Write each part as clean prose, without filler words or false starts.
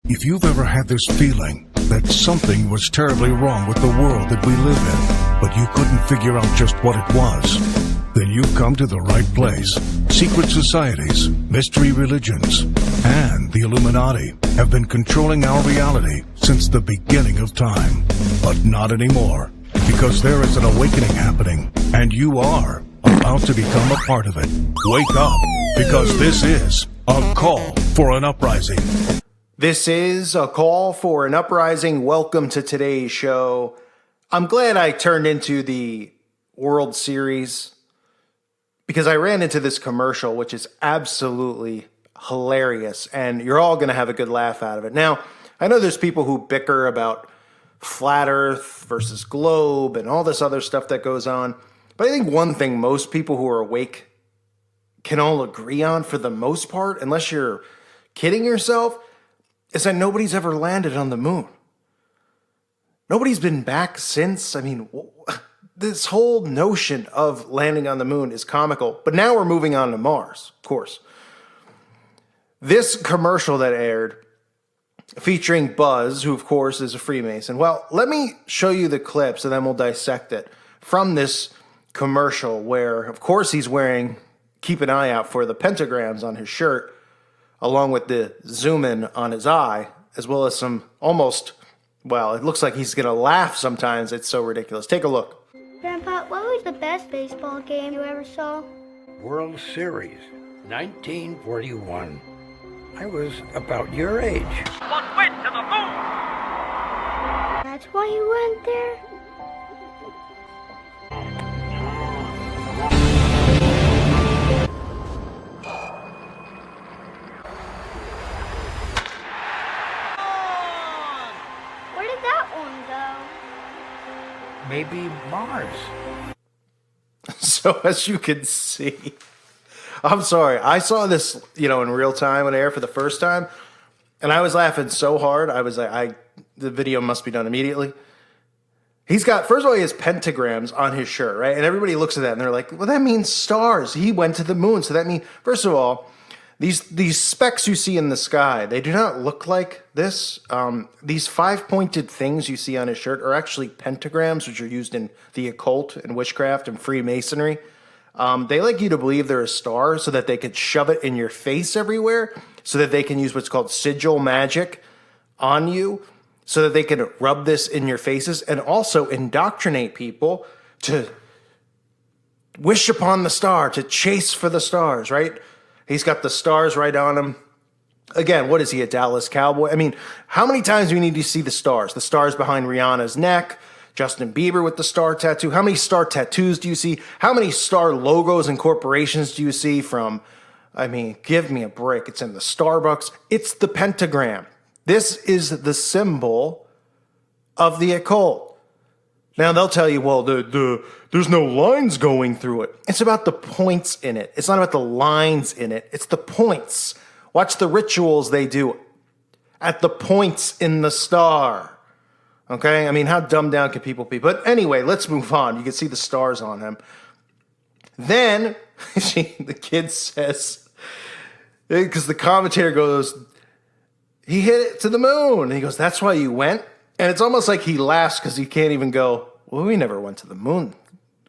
If you've ever had this feeling that something was terribly wrong with the world that we live in, but you couldn't figure out just what it was, then you've come to the right place. Secret societies, mystery religions, and the Illuminati have been controlling our reality since the beginning of time. But not anymore, because there is an awakening happening, and you are about to become a part of it. Wake up, because this is a call for an uprising. This is a call for an uprising. Welcome to today's show. I'm glad I turned into the World Series because I ran into this commercial, which is absolutely hilarious, and you're all going to have a good laugh out of it. Now, I know there's people who bicker about flat Earth versus globe and all this other stuff that goes on, but I think one thing most people who are awake can all agree on for the most part, unless you're kidding yourself, is that nobody's ever landed on the moon. Nobody's been back since. I mean, this whole notion of landing on the moon is comical, but now we're moving on to Mars, of course. This commercial that aired featuring Buzz, who of course is a Freemason. Well, let me show you the clips and then we'll dissect it from this commercial where, of course, he's wearing, keep an eye out for the pentagrams on his shirt, along with the zoom in on his eye, as well as some almost, well, it looks like he's going to laugh sometimes. It's so ridiculous. Take a look. Grandpa, what was the best baseball game you ever saw? World Series, 1941. I was about your age. But went to the moon! That's why you went there? Where did that one go? Maybe Mars. So as you can see, I'm sorry, I saw this, in real time on air for the first time, and I was laughing so hard, I was like, the video must be done immediately. He's got, first of all, he has pentagrams on his shirt, right? And everybody looks at that and they're like, well, that means stars. He went to the moon. So that means, first of all, these specks you see in the sky, they do not look like this. These five-pointed things you see on his shirt are actually pentagrams, which are used in the occult and witchcraft and Freemasonry. They like you to believe they're a star so that they could shove it in your face everywhere, so that they can use what's called sigil magic on you, so that they can rub this in your faces and also indoctrinate people to wish upon the star, to chase for the stars, right? He's got the stars right on him. Again, what is he, a Dallas Cowboy? I mean, how many times do we need to see the stars? The stars behind Rihanna's neck, Justin Bieber with the star tattoo. How many star tattoos do you see? How many star logos and corporations do you see from, give me a break. It's in the Starbucks. It's the pentagram. This is the symbol of the occult. Now, they'll tell you, well, there's no lines going through it. It's about the points in it. It's not about the lines in it. It's the points. Watch the rituals they do at the points in the star. Okay? I mean, how dumbed down can people be? But anyway, let's move on. You can see the stars on him. Then, the kid says, because the commentator goes, he hit it to the moon. And he goes, that's why you went? And it's almost like he laughs because he can't even go, well, we never went to the moon,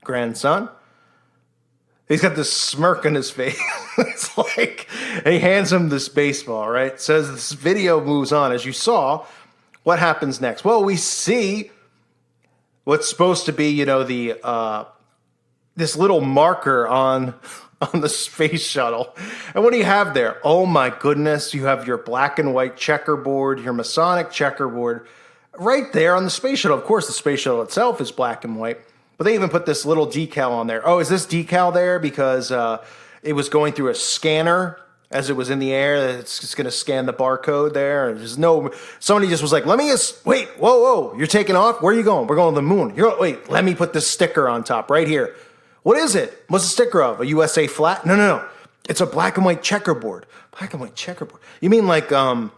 grandson. He's got this smirk on his face. It's like, and he hands him this baseball, right? Says this video moves on. As you saw, what happens next? Well, we see what's supposed to be, this little marker on the space shuttle. And what do you have there? Oh my goodness, you have your black and white checkerboard, your Masonic checkerboard, right there on the space shuttle. Of course, the space shuttle itself is black and white, but they even put this little decal on there. Oh, is this decal there because it was going through a scanner as it was in the air? It's just going to scan the barcode there. There's no, somebody just was like, wait, whoa, you're taking off? Where are you going? We're going to the moon. Wait, let me put this sticker on top right here. What is it? What's the sticker of? A USA flag? No. It's a black and white checkerboard. Black and white checkerboard. You mean like in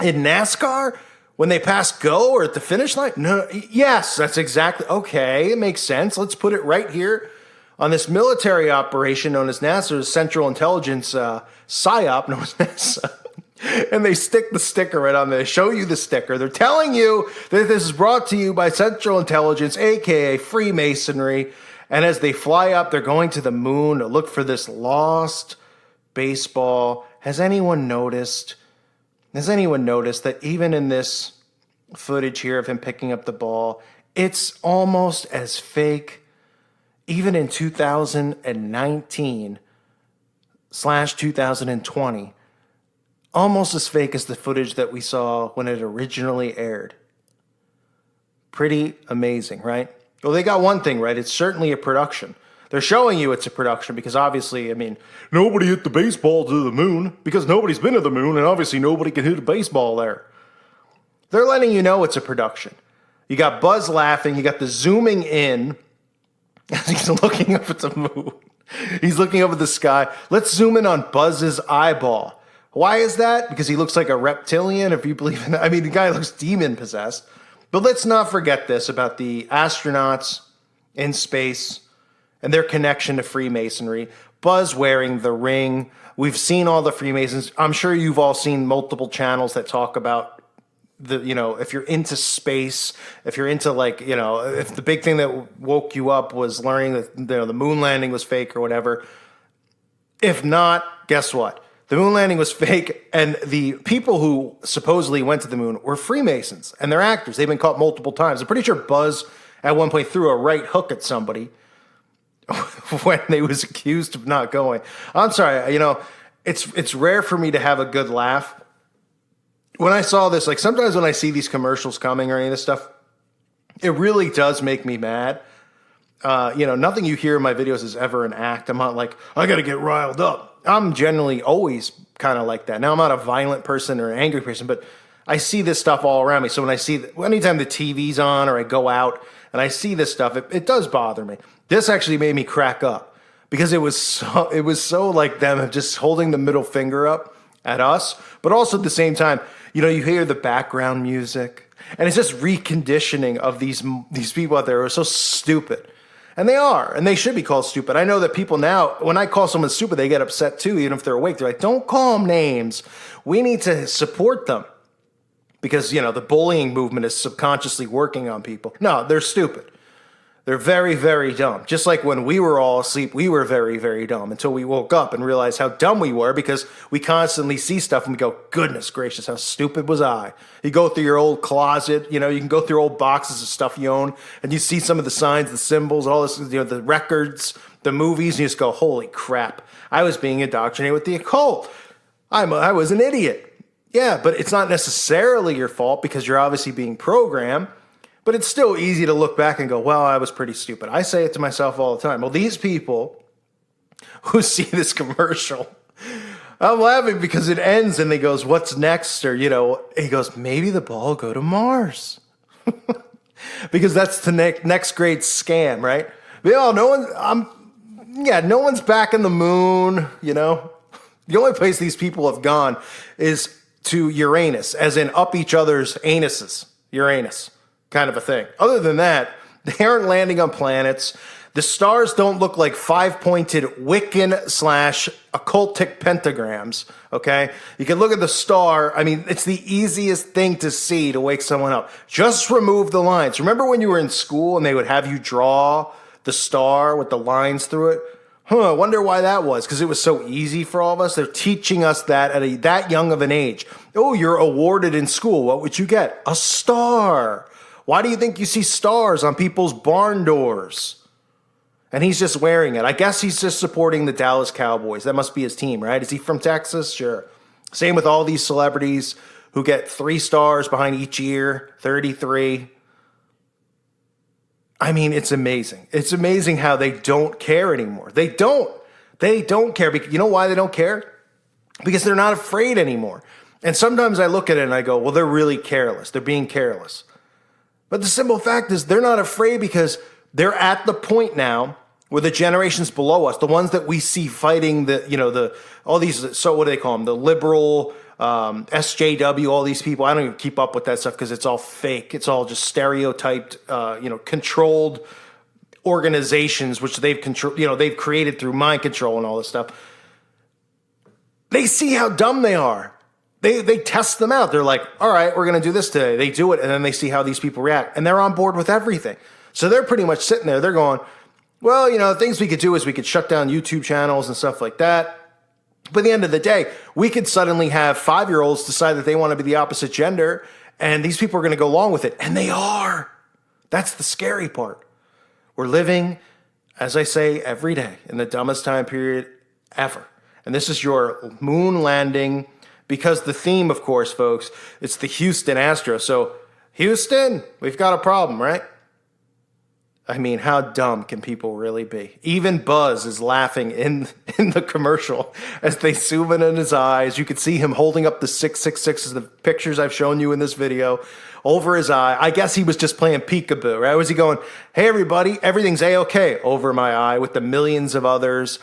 NASCAR? When they pass go or at the finish line? No, yes, that's exactly, okay, it makes sense. Let's put it right here on this military operation known as NASA's Central Intelligence PSYOP, known as NASA. And they stick the sticker right on there. They show you the sticker. They're telling you that this is brought to you by Central Intelligence, aka Freemasonry. And as they fly up, they're going to the moon to look for this lost baseball. Has anyone noticed that even in this footage here of him picking up the ball, it's almost as fake, even in 2019/2020, almost as fake as the footage that we saw when it originally aired. Pretty amazing, right? Well, they got one thing right. It's certainly a production. They're showing you it's a production because obviously, I mean, nobody hit the baseball to the moon because nobody's been to the moon, and obviously nobody can hit a baseball there. They're letting you know it's a production. You got Buzz laughing. You got the zooming in as he's looking up at the moon. He's looking up at the sky. Let's zoom in on Buzz's eyeball. Why is that? Because he looks like a reptilian, if you believe in that. I mean, the guy looks demon-possessed. But let's not forget this about the astronauts in space and their connection to Freemasonry. Buzz wearing the ring. We've seen all the Freemasons. I'm sure you've all seen multiple channels that talk about if you're into space, if you're into if the big thing that woke you up was learning that the moon landing was fake or whatever. If not, guess what? The moon landing was fake, and the people who supposedly went to the moon were Freemasons, and they're actors. They've been caught multiple times. I'm pretty sure Buzz at one point threw a right hook at somebody when they was accused of not going. I'm sorry, it's rare for me to have a good laugh. When I saw this, like sometimes when I see these commercials coming or any of this stuff, it really does make me mad. Nothing you hear in my videos is ever an act. I'm not like, I got to get riled up. I'm generally always kind of like that. Now, I'm not a violent person or an angry person, but I see this stuff all around me. So when I see, anytime the TV's on or I go out and I see this stuff, it does bother me. This actually made me crack up because it was so like them just holding the middle finger up at us, but also at the same time, you hear the background music, and it's just reconditioning of these people out there who are so stupid. And they are, and they should be called stupid. I know that people now, when I call someone stupid, they get upset too, even if they're awake. They're like, don't call them names. We need to support them. Because, the bullying movement is subconsciously working on people. No, they're stupid. They're very, very dumb. Just like when we were all asleep, we were very, very dumb until we woke up and realized how dumb we were because we constantly see stuff and we go, goodness gracious, how stupid was I? You go through your old closet, you can go through old boxes of stuff you own and you see some of the signs, the symbols, all this, the records, the movies, and you just go, holy crap, I was being indoctrinated with the occult. I was an idiot. Yeah, but it's not necessarily your fault because you're obviously being programmed. But it's still easy to look back and go, well, I was pretty stupid. I say it to myself all the time. Well, these people who see this commercial, I'm laughing because it ends and he goes, what's next? Or, he goes, maybe the ball will go to Mars. Because that's the next great scam, right? No one's back in the moon, The only place these people have gone is to Uranus, as in up each other's anuses. Uranus. Kind of a thing. Other than that, they aren't landing on planets. The stars don't look like 5-pointed Wiccan/occultic pentagrams, okay? You can look at the star. I mean, it's the easiest thing to see to wake someone up. Just remove the lines. Remember when you were in school and they would have you draw the star with the lines through it? I wonder why that was, because it was so easy for all of us. They're teaching us that at that young of an age. Oh, you're awarded in school. What would you get? A star. Why do you think you see stars on people's barn doors? And he's just wearing it. I guess he's just supporting the Dallas Cowboys. That must be his team, right? Is he from Texas? Sure. Same with all these celebrities who get 3 stars behind each ear, 33. I mean, it's amazing. It's amazing how they don't care anymore. They don't care. You know why they don't care? Because they're not afraid anymore. And sometimes I look at it and I go, well, they're really careless. They're being careless. But the simple fact is they're not afraid because they're at the point now where the generations below us, the ones that we see fighting all these, so what do they call them? The liberal, SJW, all these people. I don't even keep up with that stuff because it's all fake. It's all just stereotyped, controlled organizations, which they've created through mind control and all this stuff. They see how dumb they are. They test them out. They're like, all right, we're going to do this today. They do it, and then they see how these people react, and they're on board with everything. So they're pretty much sitting there. They're going, well, things we could do is we could shut down YouTube channels and stuff like that. But at the end of the day, we could suddenly have 5-year-olds decide that they want to be the opposite gender, and these people are going to go along with it. And they are. That's the scary part. We're living, as I say, every day in the dumbest time period ever. And this is your moon landing, because the theme, of course, folks, it's the Houston Astros. So, Houston, we've got a problem, right? I mean, how dumb can people really be? Even Buzz is laughing in the commercial as they zoom in on his eyes. You can see him holding up the 666 as the pictures I've shown you in this video over his eye. I guess he was just playing peekaboo, right? Was he going, hey, everybody, everything's A-okay over my eye with the millions of others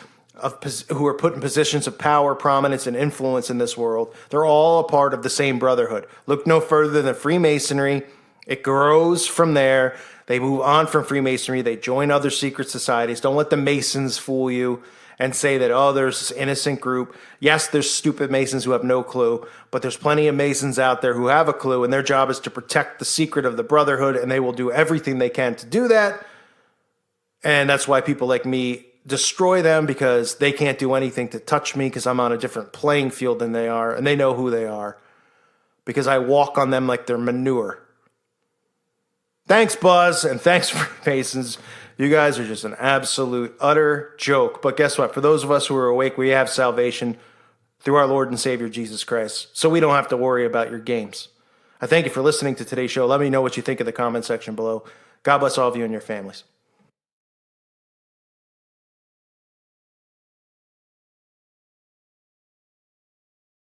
who are put in positions of power, prominence, and influence in this world? They're all a part of the same brotherhood. Look no further than Freemasonry. It grows from there. They move on from Freemasonry. They join other secret societies. Don't let the Masons fool you and say that, oh, there's this innocent group. Yes, there's stupid Masons who have no clue, but there's plenty of Masons out there who have a clue, and their job is to protect the secret of the brotherhood, and they will do everything they can to do that. And that's why people like me destroy them, because they can't do anything to touch me, because I'm on a different playing field than they are, and they know who they are, because I walk on them like they're manure. Thanks, Buzz, and thanks, Freemasons. You guys are just an absolute, utter joke. But guess what? For those of us who are awake, we have salvation through our Lord and Savior, Jesus Christ. So we don't have to worry about your games. I thank you for listening to today's show. Let me know what you think in the comment section below. God bless all of you and your families.